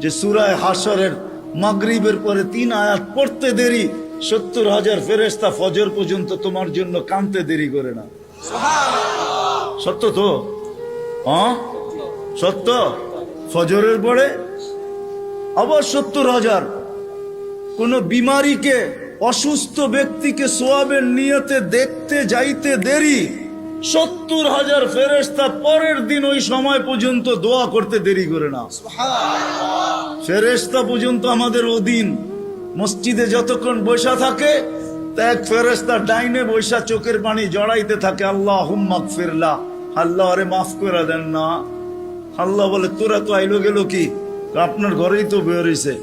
যে সূরা হাশরের মাগরিবের পরে 3 আয়াত পড়তে দেরি 70,000 ফেরেশতা ফজর পর্যন্ত তোমার জন্য কাঁদতে দেরি করে না। সত্য তো? হ্যাঁ সত্য। ফজরের পরে আবার 70,000। কোন বিমারীকে, অসুস্থ ব্যক্তিকে সোয়াবের নিয়তে দেখতে যাইতে দেরি 70,000 ফেরেশতা পরের দিন ওই সময় পর্যন্ত দোয়া করতে দেরি করে না। ফেরেশতা পর্যন্ত আমাদের অধীন। মসজিদে যতক্ষণ বসা থাকে এক ফেরেশতা ডাইনে বসা চোখের পানি জড়াইতে থাকে, আল্লাহুম্মা গফিরলা, আল্লাহ আরে মাফ করে দেন না। আল্লাহ বলে তোরা তো আইলো গেল কি, আপনার ঘরেই তো বের হইছে।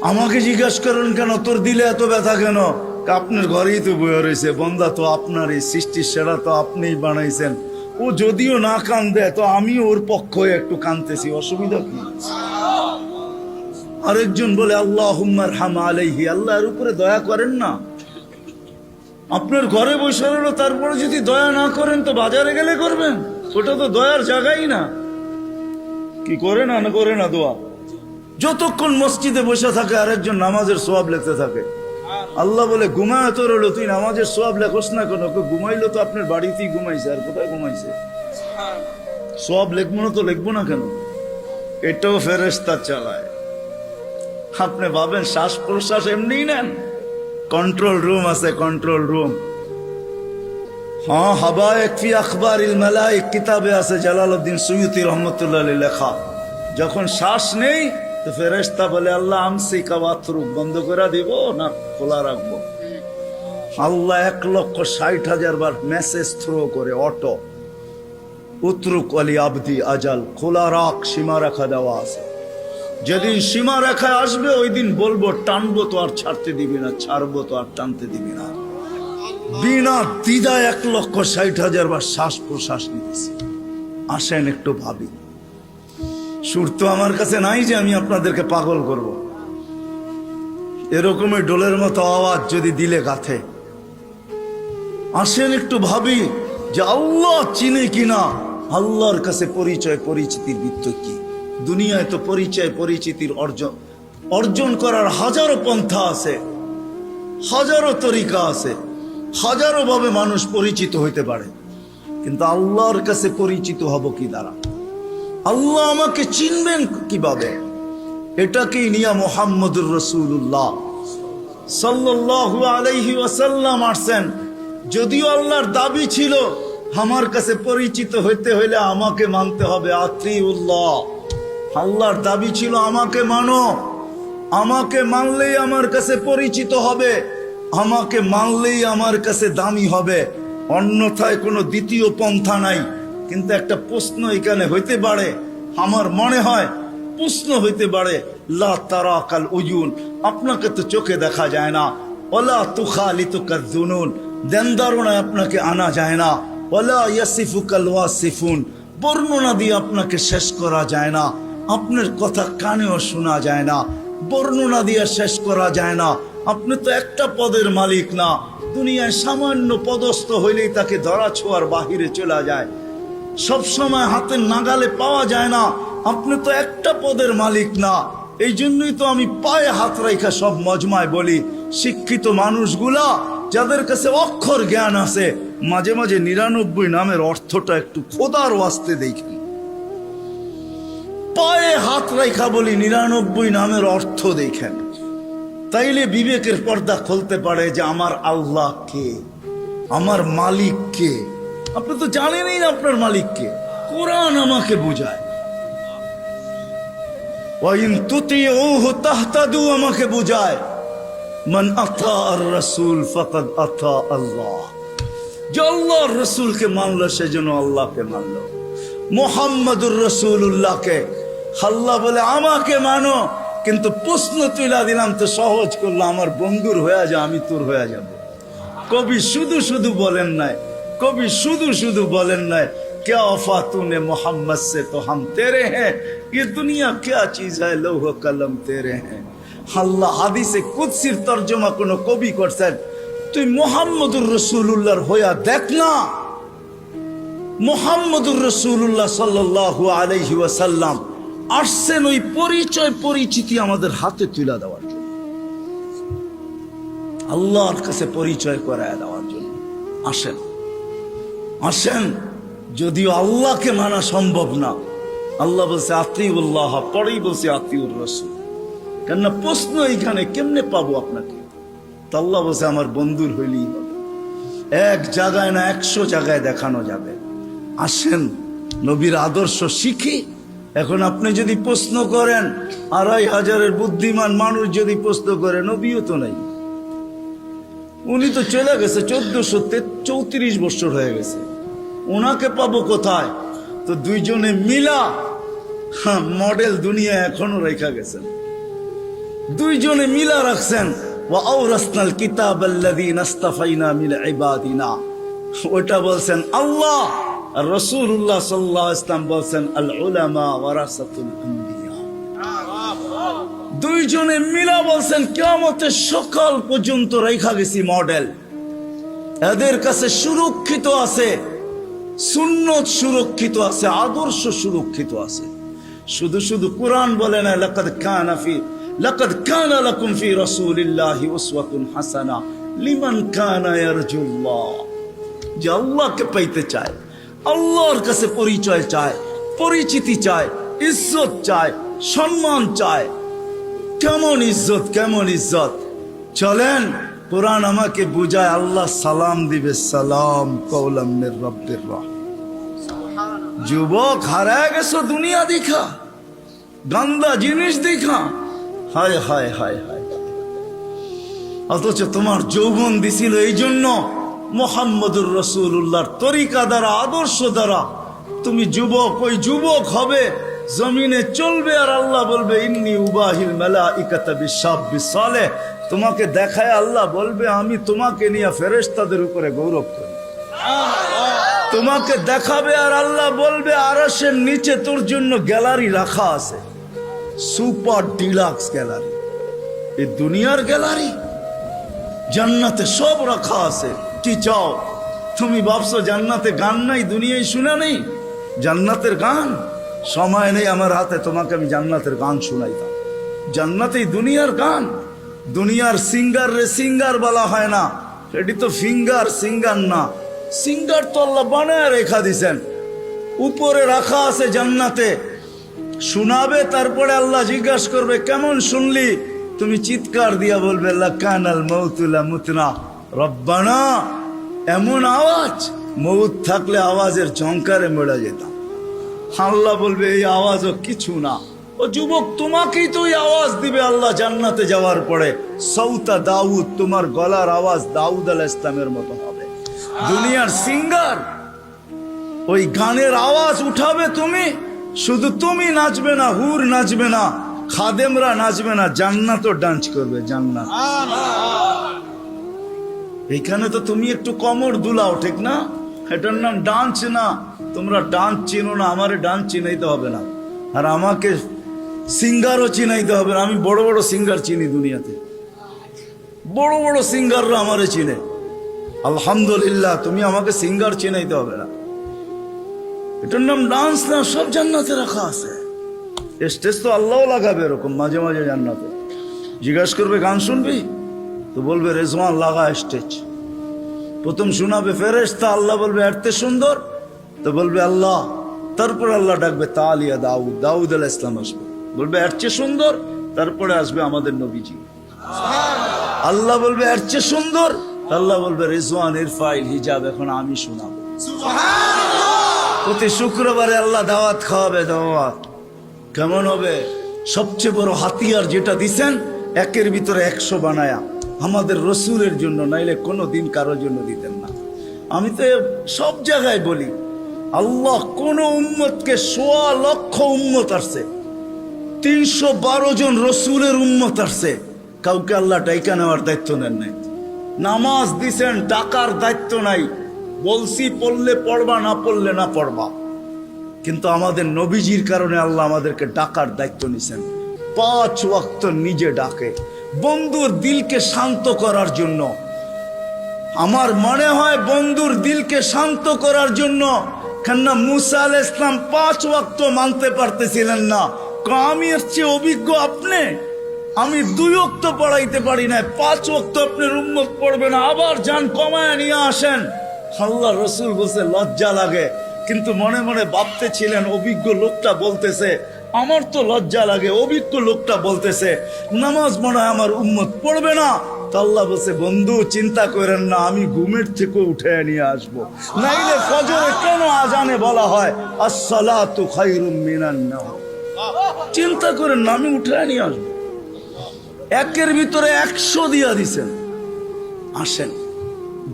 আমাকে জিজ্ঞাসা করেন কেন তোর দিলে এত ব্যথা কেন? আপনার ঘরেই তো বয়ে রয়েছে। বন্দা তো আপনারই, সৃষ্টির সেরা তো আপনিই বানাইছেন। ও যদিও না কান্দে তো আমি ওর পক্ষ হয়ে একটু কান্দতেছি, অসুবিধা কি? আরেকজন বলে আল্লাহুম্মা আরহাম আলাইহি, আল্লাহর উপরে দয়া করেন না। আপনার ঘরে বসে রইল, তারপরে যদি দয়া না করেন তো বাজারে গেলে করবেন, ওটা তো দয়ার জায়গাই না। কি করে না না করে না দোয়া? যতক্ষণ মসজিদে বসে থাকে আরেকজন নামাজের সোয়াব লিখতে থাকে। আল্লাহ বলে ঘুমায় তো রইল, তুই নামাজের সোয়াব লেখোস না কেন? ঘুমাইলো তো আপনার বাড়িতেই ঘুমাইছে, আর কোথায় ঘুমাইছে? সোয়াব লিখবো না তো লিখবো না কেন? এটাও ফেরেশতা চালায়। আপনি ভাবেন শ্বাস প্রশ্বাস এমনি নেন? কন্ট্রোল রুম আছে, কন্ট্রোল রুম। হ্যাঁ, হাবায়েক ফি আখবারিল মালায়েক কিতাবে আছে, জালালউদ্দিন সুয়ুতি রহমাতুল্লাহ আলাইহি লেখা। যখন শ্বাস নেই তো ফেরেশতা বলে আল্লাহ আমসিকা ওয়াতরুক, বন্ধ করে দিব না খোলা রাখবো? আল্লাহ 1,60,000 বার মেসেজ থ্রো করে, অটো উতরুক আলী আবদি আজাল, খোলা রাখ, সীমা রেখা দেওয়া আছে। যেদিন সীমা রেখায় আসবে ওই দিন বলবো টানবো তো আর ছাড়তে দিবি না, ছাড়বো তো আর টানতে দিবি না। বিনা দ্বিধায় 1,60,000 বার শ্বাস প্রশ্বাস নিতেছি। আসেন একটু ভাবি। সুর তো আমার কাছে নাই যে আমি আপনাদেরকে পাগল করব। এরকমই ডোলের মতো আওয়াজ যদি দিলে গাথে। আসেন একটু ভাবি যে আল্লাহ চিনে কিনা, আল্লাহর কাছে পরিচয় পরিচিতির বৃত্ত কি? দুনিয়ায় তো পরিচয় পরিচিতির অর্জন করার হাজারো পন্থা আছে, হাজারো তরিকা আছে, হাজারো ভাবে মানুষ পরিচিত হইতে পারে। কিন্তু আল্লাহর কাছে পরিচিত হব কি দ্বারা? আল্লাহ আমাকে চিনবেন কিভাবে? এটাকেই নিয়ে মুহাম্মদুর রাসূলুল্লাহ সাল্লাল্লাহু আলাইহি ওয়াসাল্লাম আসছেন। যদিও আল্লাহর দাবি ছিল আমার কাছে পরিচিত হইতে হইলে আমাকে মানতে হবে, আতিউল্লাহ। আল্লাহর দাবি ছিল আমাকে মানো, আমাকে মানলেই আমার কাছে পরিচিত হবে, আমাকে মানলেই আমার কাছে দামি হবে, অন্যথায় কোনো দ্বিতীয় পন্থা নাই। কিন্তু একটা প্রশ্ন এখানে হইতে পারে, আমার মনে হয় প্রশ্ন হইতে পারে, লা তারাকাল উয়ুন, আপনাকে তো চোখে দেখা যায় না, ওয়ালা তুখালিতুকাজ জুনুন, দেন ধারণায় আপনাকে আনা যায় না, ওয়ালা ইয়াসিফুকাল ওয়াসিফুন, বর্ণনা দিয়ে আপনাকে শেষ করা যায় না, আপনার কথা কানেও শোনা যায় না, বর্ণনা দিয়ে শেষ করা যায় না। আপনি তো একটা পদের মালিক না, দুনিয়ায় সামান্য পদস্থ হইলেই তাকে ধরা ছোঁয়ার বাহিরে চলে যায়, সব সময় হাতের নাগালে পাওয়া যায় না। আপনি তো একটা পদের মালিক না। এই জন্যই তো আমি পায়ে হাত রাখা সব মজমায় বলি, শিক্ষিত মানুষগুলা যাদের কাছে অক্ষর জ্ঞান আছে, মাঝে মাঝে 99 নামের অর্থটা একটু খোদার ওয়াস্তে দেখেন। পায়ে হাত রাখা বলি 99 নামের অর্থ দেখেন, তাইলে বিবেকের পর্দা খুলতে পারে যে আমার আল্লাহ কে, আমার মালিক কে। আপনি তো জানেনই না আপনার মালিক কে, কোরআন আমাকে বোঝায়। ওয়াইন তুতিউহু তাহতাদু আমাকে বোঝায়, মান আতা আর রাসূল ফাকাদ আতা আল্লাহ। যে আল্লাহর রাসূলকে মানলো সেজন্য আল্লাহকে মানলো। মুহাম্মাদুর রাসূলুল্লাহকে আল্লাহ বলে আমাকে মানো, কিন্তু প্রশ্ন তুইলা দিলাম তো সহজ করলো, আমার বন্ধুর হয়ে যা, আমি তোর হয়ে যাব। কবি শুধু শুধু বলেন নাই, কবি শুধু শুধু বলেন নাই, क्या वफा तूने मोहम्मद से तो हम तेरे हैं, ये दुनिया क्या चीज है, लौह कलम तेरे हैं। আল্লাহ হাদিসে কুদসির তরজমা কোন কবি করছেন, তুই মুহাম্মদুর রাসূলুল্লাহর হইয়া দেখ না। মুহাম্মদুর রাসূলুল্লাহ সাল্লাল্লাহু আলাইহি ওয়াসাল্লাম আসছেন ওই পরিচয় পরিচিতি আমাদের হাতে তুলে দেওয়ার জন্য, আল্লাহর কাছে পরিচয় করায় দেওয়ার জন্য। আসেন আসেন, যদিও আল্লাহকে মানা সম্ভব না। আল্লাহ বলছে আতিউল্লাহ, পরেই বলছে আতিউর রাসূল। কেননা প্রশ্ন এইখানে কেমনে পাবো আপনাকে? তো আল্লাহ বলছে আমার বন্ধুর হইলেই হবে। এক জায়গায় না 100 জায়গায় দেখানো যাবে। আসেন নবীর আদর্শ শিখি। এখন আপনি যদি প্রশ্ন করেন, 2500-এর বুদ্ধিমান মানুষ যদি প্রশ্ন করে, নবীও তো নাই, উনি তো চলে গেছে, 1434 বছর হয়ে গেছে, ওনাকে পাবো কোথায়? তো দুইজনে মিলা মডেল দুনিয়া এখনো রেখা গেছেন, দুইজনে মিলা রাখছেন। ওয়া আওরাসনাল কিতাবাল্লাযীনা ইসতাফাইনা মিন ইবাদিনা, ওটা বলছেন আল্লাহ। আর রাসূলুল্লাহ সাল্লাল্লাহু আলাইহি ওয়াসাল্লাম বলছেন আল উলামা ওয়ারাসাতুল আম্বিয়া। দুইজনে মিলা বলছেন কিয়ামতের সকাল পর্যন্ত রেখা গেছি মডেল। এদের কাছে সুরক্ষিত আছে, সুন্নত সুরক্ষিত আছে, আদর্শ সুরক্ষিত আছে। শুধু শুধু কোরআন বলে না, লাকাদ কানা লাকুম ফি রাসূলিল্লাহি উসওয়াতুন হাসানাহ লিমান কানা ইয়ারজুল্লাহ। যে আল্লাহকে পাইতে চায়, আল্লাহর কাছে পরিচয় চায়, পরিচিতি চায়, ইজ্জত চায়, সম্মান চায়। কেমন ইজ্জত, কেমন ইজ্জত! চলেন কোরআন আমাকে বুঝায়, আল্লাহ সালাম দিবে, সালাম কওলাম মির রাব্বির রাহিম। যুবক হারায় গেছো দুনিয়া দেখা, গান্দা জিনিস দেখা, হায় হায় হায় হায়। অথচ তোমার যৌবন দিছিল এই জন্য মুহাম্মদুর রাসূলুল্লাহর তরিকা দ্বারা, আদর্শ দ্বারা তুমি যুবক, ওই যুবক হবে, জমিনে চলবে। আর আল্লাহ বলবে ইন্নী উবাহিল মালাইকাতা বিশাব্বিস সালেহ, তোমাকে দেখায় আল্লাহ বলবে আমি তোমাকে নিয়ে ফেরেশতাদের উপরে গৌরব করি। তোমাকে দেখাবে আর আল্লাহ বলবে আরশের নিচে তোর জন্য গ্যালারি রাখা আছে, সুপার ডিলাক্স গ্যালারি। এই দুনিয়ার গ্যালারি, জান্নাতে সব রাখা আছে। কি চাও তুমি? ভাবছো জান্নাতে গান নাই, দুনিয়ায় শুনা নেই জান্নাতের গান? সময় নেই আমার হাতে, তোমাকে আমি জান্নাতের গান শুনাইতাম। জান্নাতেই দুনিয়ার গান। দুনিয়ার সিঙ্গার রে সিঙ্গার বলা হয় না, এটি তো ফিঙ্গার, সিঙ্গার না। সিঙ্গার তো আল্লাহ বানায় রেখা দিছেন, উপরে রাখা আছে জান্নাতে। শোনাবে, তারপরে আল্লাহ জিজ্ঞাসা করবে কেমন শুনলি? তুমি চিৎকার দিয়া বলবে লাকানাল মাউতু লা মুতনা রব্বানা। এমন আওয়াজ, মৌত থাকলে আওয়াজের ঝংকারে মরে যেতাম। আল্লাহ বলবে এই আওয়াজও কিছু না। ও যুবক, তোমাকেই তো ওই আওয়াজ দিবে আল্লাহ জান্নাতে যাওয়ার পরে। সৌতা দাউদ, তোমার গলার আওয়াজ দাউদ আলাইহিস সালামের মতো হবে। দুনিয়ার সিঙ্গার ওই গানের আওয়াজ উঠাবে তুমি, শুধু তুমি নাচবে না, হুর নাচবে না, খাদেমরা নাচবে না, জান্নাতও ডান্স করবে। জান্নাত এখানে তো তুমি একটু কমর দুলাও, ঠিক না? এটার নাম ডান্স না। তোমরা ডান্স চিনো না, আমারে ডান্স চিনাইতে হবে না, আর আমাকে সিঙ্গারও চিনাইতে হবে না। আমি বড় বড় সিঙ্গার চিনি দুনিয়াতে, বড় বড় সিঙ্গাররা আমারে চিনে। আলহামদুলিল্লাহ, তুমি আমাকে সিঙ্গার চিনাইতে হবে না। এটার নাম ডান্স না, সব জান্নাতে রাখা আছে। স্টেজ তো আল্লাহও লাগাবে এরকম মাঝে মাঝে জান্নাতে। জিজ্ঞাসা করবে গান শুনবি? তো বলবে রেজওয়ান লাগা স্টেজ। প্রথম শোনাবে ফেরেশতা, আল্লাহ বলবে এরতে সুন্দর, তো বলবে আল্লাহ। তারপরে আল্লাহ ডাকবে তালিয়া দাউদ, দাউদ আলাইহিস সালাম আসবে, বলবে এর চেয়ে সুন্দর। তারপরে আসবে আমাদের নবীজি, আল্লাহ বলবে এর চেয়ে সুন্দর। আল্লাহ বলবে রেজওয়ান ইরফাইল হিজাব, এখন আমি শোনাবো। প্রতি শুক্রবারে আল্লাহ দাওয়াত খাওয়াবে। দাওয়াত কেমন হবে? সবচেয়ে বড় হাতিয়ার যেটা দিছেন, একের ভিতরে 100 বানায়া আমাদের রসুলের জন্য, নাইলে কোনো দিন কারোর জন্য দিতেন না। আমি তো সব জায়গায় বলি, আল্লাহ কোন উম্মতকে 1.25 লক্ষ উম্মত আসছে, 312 জন রসুলের উম্মত আসছে, কাউকে আল্লাহ ডাইকা নেওয়ার দায়িত্ব নেন নাই। নামাজ দিছেন, ডাকার দায়িত্ব নাই। বলছি পড়লে পড়বা, না পড়লে না পড়বা। কিন্তু আমাদের নবীজির কারণে আল্লাহ আমাদেরকে ডাকার দায়িত্ব নিছেন। 5 ওয়াক্ত নিজে ডাকে, বন্ধুর দিলকে শান্ত করার জন্য। আমার মনে হয় বন্ধুর দিলকে শান্ত করার জন্য। কেননা মুসা আলাইহিস সালাম 5 ওয়াক্ত মানতে পারতেছিলেন না, আমি এর চেয়ে অভিজ্ঞ আপনি? আমি 2 ওয়াক্ত পড়াইতে পারি না, 5 ওয়াক্ত আপনার উম্মত পড়বে না, আবার যান কমায় নিয়ে আসেন। আল্লাহ রসুল বলছে লজ্জা লাগে, কিন্তু মনে মনে ভাবতে ছিলেন অভিজ্ঞ লোকটা বলতেছে, আমার তো লজ্জা লাগে, অভিজ্ঞ লোকটা বলতেছে নামাজ মনে হয় আমার উম্মত পড়বে না। তো আল্লাহ বলছে বন্ধু চিন্তা করেন না, আমি ঘুমের থেকে উঠে নিয়ে আসবো। নাইলে ফজরে কেন আজানে বলা হয় আসসালাতু খায়রুম মিনান নাওম? চিন্তা করেন না, আমি উঠে নিয়ে আসবো। 1-এর ভিতরে 100 দিয়া দিছেন। আসেন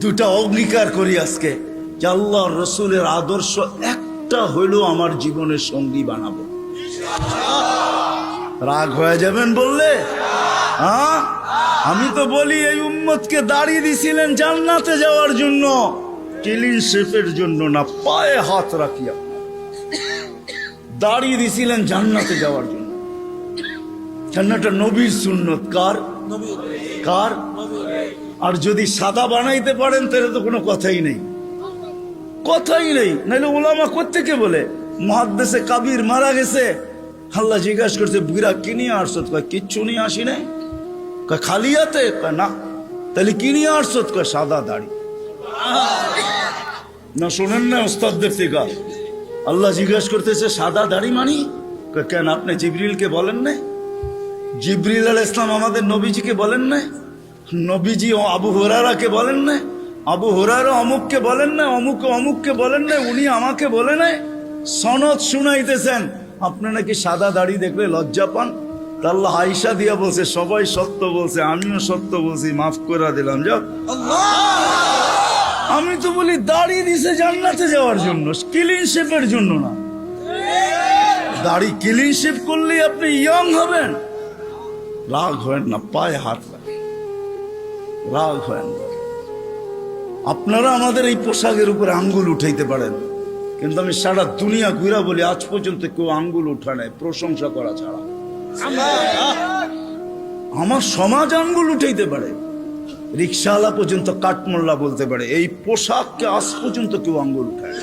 2টা অঙ্গীকার করি আজকে যে আল্লাহ রসুলের আদর্শ একটা হইলেও আমার জীবনের সঙ্গী বানাবো। রাগ হয়ে যাবেন বললে? হ্যাঁ, আমি তো বলি এই উম্মতকে দাড়ি দিছিলেন জান্নাতে যাওয়ার জন্য, ক্লিন শেপের জন্য না। পায়ে হাত রাখিয়া দাড়ি দিছিলেন জান্নাতে যাওয়ার জন্য। জান্নাতটা নবীর সুন্নত। কার? কার? আর যদি সাদা বানাইতে পারেন তাহলে তো কোনো কথাই নেই, কথাই নেই। নাইলে ওলামা কোত্থেকে বলে মুহাদ্দিসে কাবির মারা গেছে, আল্লাহ জিজ্ঞাসা করছে বুড়া কি নিয়ে আসছো? কয় কিচ্ছু নিয়ে আসি নাই। কয় খালি হাতে? কয় না। তাহলে কি নিয়ে আসছো? কয় সাদা দাড়ি। না শোনেন না ওস্তাদদের থেকে? আল্লাহ জিজ্ঞাসা করতেছে সাদা দাড়ি মানি? কয় কেন আপনি জিবরিলকে বলেন নাই? জিবরিল আলাইহিস সালাম আমাদের নবীজিকে বলেন নাই? নবীজি ও আবু হুরায়রাকে বলেন নাই? আবু হুরায়রা অমুককে বলেন না, অমুকে অমুককে বলেন নাই, উনি আমাকে বলে নাই? সনদ শুনাইতেছেন, আপনি নাকি সাদা দাড়ি দেখলে লজ্জা পান। তা আল্লাহ আয়েশা দিয়া বলছে সবাই সত্য বলছে, আমিও সত্য বলছি, মাফ করে দিলাম। যাও, আমি তো বলি দাড়ি দিছে জান্নাতে যাওয়ার জন্য, ক্লিন শেপের জন্য না। দাড়ি ক্লিন শেপ করলেই আপনি ইয়ং হবেন। রাগ হয় না, পায়ে হাত লাগে, রাগ হয় না। আপনারা আমাদের এই পোশাকের উপরে আঙ্গুল উঠাইতে পারেন, কিন্তু আমি সারা দুনিয়া ঘুরা বলি আজ পর্যন্ত কেউ আঙ্গুল উঠা নাই প্রশংসা করা ছাড়া। আমার সমাজ আঙ্গুল উঠাইতে পারে, রিক্সাওয়ালা পর্যন্ত কাঠমোল্লা বলতে পারে, এই পোশাককে আজ পর্যন্ত কেউ আঙ্গুল উঠায়।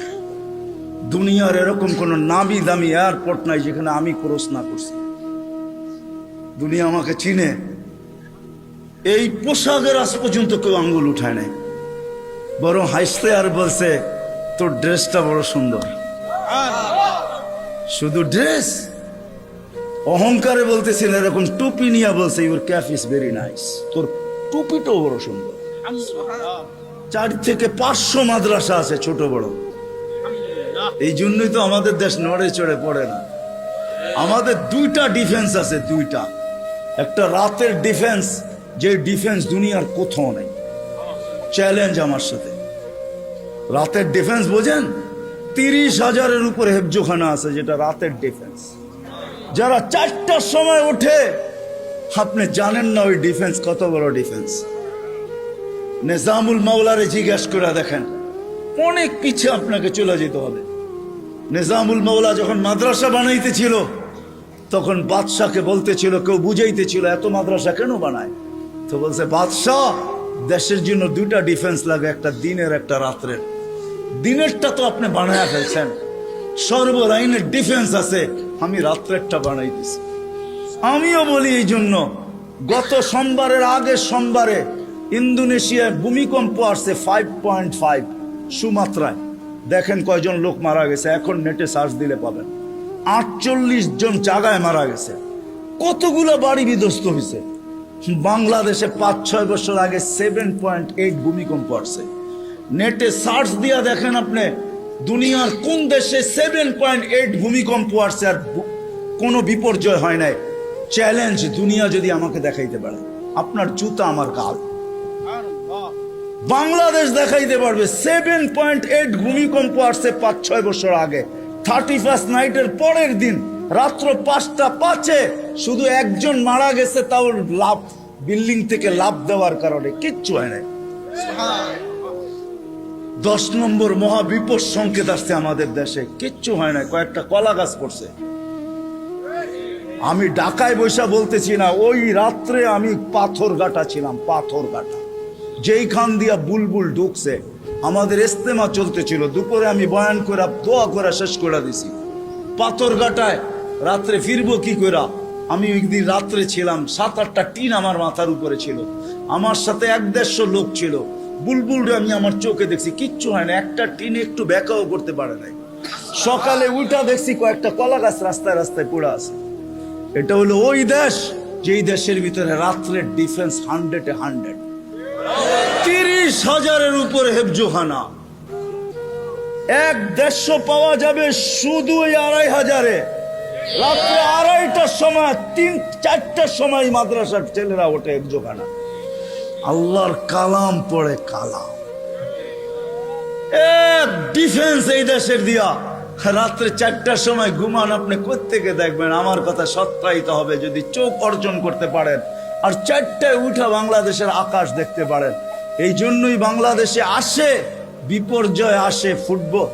দুনিয়ার এরকম কোন নামি দামি এয়ারপোর্ট নাই যেখানে আমি ক্রস না করছি। দুনিয়া আমাকে চিনে, এই পোশাকের আজ পর্যন্ত কেউ আঙ্গুল উঠায় নাই। বরং হাসতে আর বলছে তোর ড্রেসটা বড় সুন্দর। শুধু ড্রেস, অহংকারে বলতেছিল, এরকম টুপি নিয়ে বলছে your cap is very nice, তোর টুপিটাও বড় সুন্দর। 4 থেকে 500 মাদ্রাসা আছে ছোট বড়। এই জন্যই তো আমাদের দেশ নড়ে চড়ে পড়ে না। আমাদের 2টা ডিফেন্স আছে, 2টা। একটা রাতের ডিফেন্স, যে ডিফেন্স দুনিয়ার কোথাও নেই। চ্যালেঞ্জ আমার সাথে। রাতের ডিফেন্স বোঝেন? 30,000-এর উপরে হেফজোখানা আছে, যেটা রাতের ডিফেন্স। যারা 4টার সময় ওঠে, আপনি জানেন না ওই ডিফেন্স কত বড় ডিফেন্স। নিজামুল মাওলারে জিজ্ঞাসা করে দেখেন, অনেক পিছিয়ে আপনাকে চলে যেতে হবে। নিজামুল মাওলা যখন মাদ্রাসা বানাইতেছিল, তখন বাদশাকে বলতেছিল, কেউ বুঝাইতেছিল এত মাদ্রাসা কেন বানায়? তো বলছে বাদশাহ, দেশের জন্য 2টা ডিফেন্স লাগে, একটা দিনের একটা রাত্রের। দিনেরটা তো আপনি বানায় ফেলছেন, সর্বলাইনের ডিফেন্স আছে, আমি রাত্রেরটা বানাই দিছি। আমিও বলি এই জন্য, গত সোমবারের আগের সোমবারে ইন্দোনেশিয়ায় ভূমিকম্প আসছে 5.5 সুমাত্রায়। দেখেন কয়জন লোক মারা গেছে, এখন নেটে সার্চ দিলে পাবেন। 48 জন জায়গায় মারা গেছে, কতগুলো বাড়ি বিধ্বস্ত হয়েছে। বাংলাদেশে 5-6 বছর আগে 7.8 ভূমিকম্প আসছে। নেটে সার্চ দিয়া দেখেন আপনি দুনিয়ার কোন দেশে 7.8 ভূমিকম্প আসছে আর কোনো বিপর্যয় হয় নাই। চ্যালেঞ্জ, দুনিয়া যদি আমাকে দেখাইতে পারে, আপনার জুতা আমার গাল। বাংলাদেশ দেখাইতে পারবে 7.8 ভূমিকম্প আসছে 5-6 বছর আগে। 31st নাইটের পরের দিন রাত্র 5:05 শুধু একজন মারা গেছে, তাও লাভ, বিল্ডিং থেকে লাভ দেওয়ার কারণে, কিচ্ছু হয় নাই। 10 নম্বর মহাবিপদ সংকেত আসছে আমাদের দেশে, কিচ্ছু হয় না, কয়েকটা কলা গাছ পড়ছে। আমি ঢাকায় বৈশা বলতেছি না, ওই রাত্রে আমি পাথরঘাটা ছিলাম, পাথরঘাটা, যেইখান দিয়া বুলবুল ঢুকছে। আমাদের ইস্তেমা চলতেছিল, দুপুরে আমি বয়ান করে দোয়া করে শেষ করে দিছি। পাথরঘাটায় রাত্রে ফিরবো কি করে? আমি একদিন রাত্রে ছিলাম, 7-8টা টিন আমার মাথার উপরে ছিল, আমার সাথে 1-150 লোক ছিল। বুলবুলরে আমি আমার চোখে দেখছি, কিচ্ছু হয় না, একটা টিন একটু ব্যাকাও করতে পারে নাই। সকালে উঠা দেখছি কয়েকটা কলা গাছ রাস্তায় রাস্তায় পড়ে আছে। এটা হলো ওই দেশ যেই দেশের ভিতরে রাত্রের ডিফেন্স 100-এ 100, 30,000-এর উপরে হেফজোখানা। 1-150 পাওয়া যাবে শুধু 2,500-এ। রাত্রে 2:30টার সময়, 3-4টার সময় মাদ্রাসার ছেলেরা ওঠে হেফজোখানা, আল্লাহর কালাম পড়ে। কালাম ডিফেন্স এই দেশের দিয়া। রাত্রে 4টার সময় ঘুমান, আপনি কোত্থেকে দেখবেন? আমার কথা সত্যায়িত হবে যদি চোখ অর্জন করতে পারেন আর 4টায় উঠা বাংলাদেশের আকাশ দেখতে পারেন। এই জন্যই বাংলাদেশে আসে বিপর্যয়, আসে ফুটবল।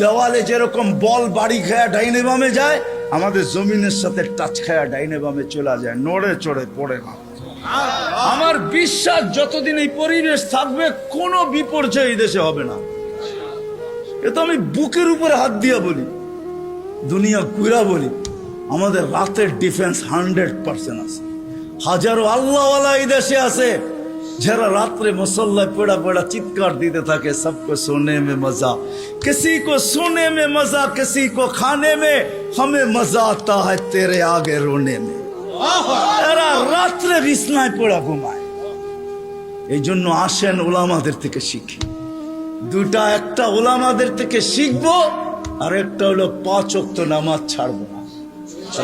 দেওয়ালে যেরকম বল বাড়ি খায়া ডাইনে বামে যায়, আমাদের জমিনের সাথে টাচ খায়া ডাইনে বামে চলে যায়, নড়ে চড়ে পড়ে না। আমার বিশ্বাস যতদিন এই পরিবেশ থাকবে কোনো বিপর্যয় এই দেশে হবে না। এ তো আমি বুকের উপরে হাত দিয়া বলি, দুনিয়া ঘুরা বলি। আমাদের রাতের ডিফেন্স 100% আছে। হাজারো আল্লাহওয়ালা এই দেশে আছে যারা রাত্রে মুসল্লায় পড়া পড়া চিৎকার দিতে থাকে, সবকো সোনে মে মজা, কিসি কো সোনে মে মজা, কিসি কো খানে মে, হমে মজা আতা হ্যায় তেরে আগে রোনে মে। এরা রাত্রে বিছনায় পড়া ঘুমায়। এই জন্য আসেন ওলামাদের থেকে শিখি। দুটা, একটা ওলামাদের থেকে শিখবো, আর একটা হলো 5 ওয়াক্ত নামাজ ছাড়বো না।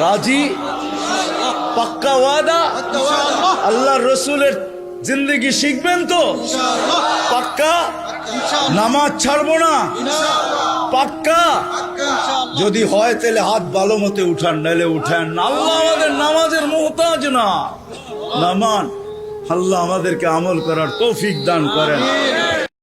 রাজি? পাক্কা ওয়াদা? আল্লাহ রসুলের জিন্দগি শিখবেন তো? পাক্কা? নামাজ ছাড়বো না? পাক্কা? যদি হয় তাহলে হাত ভালো মতো উঠান, নাইলে উঠান না। আল্লাহ আমাদের নামাজের মুহতাজ না। নামান আল্লাহ আমাদেরকে আমল করার তৌফিক দান করেন।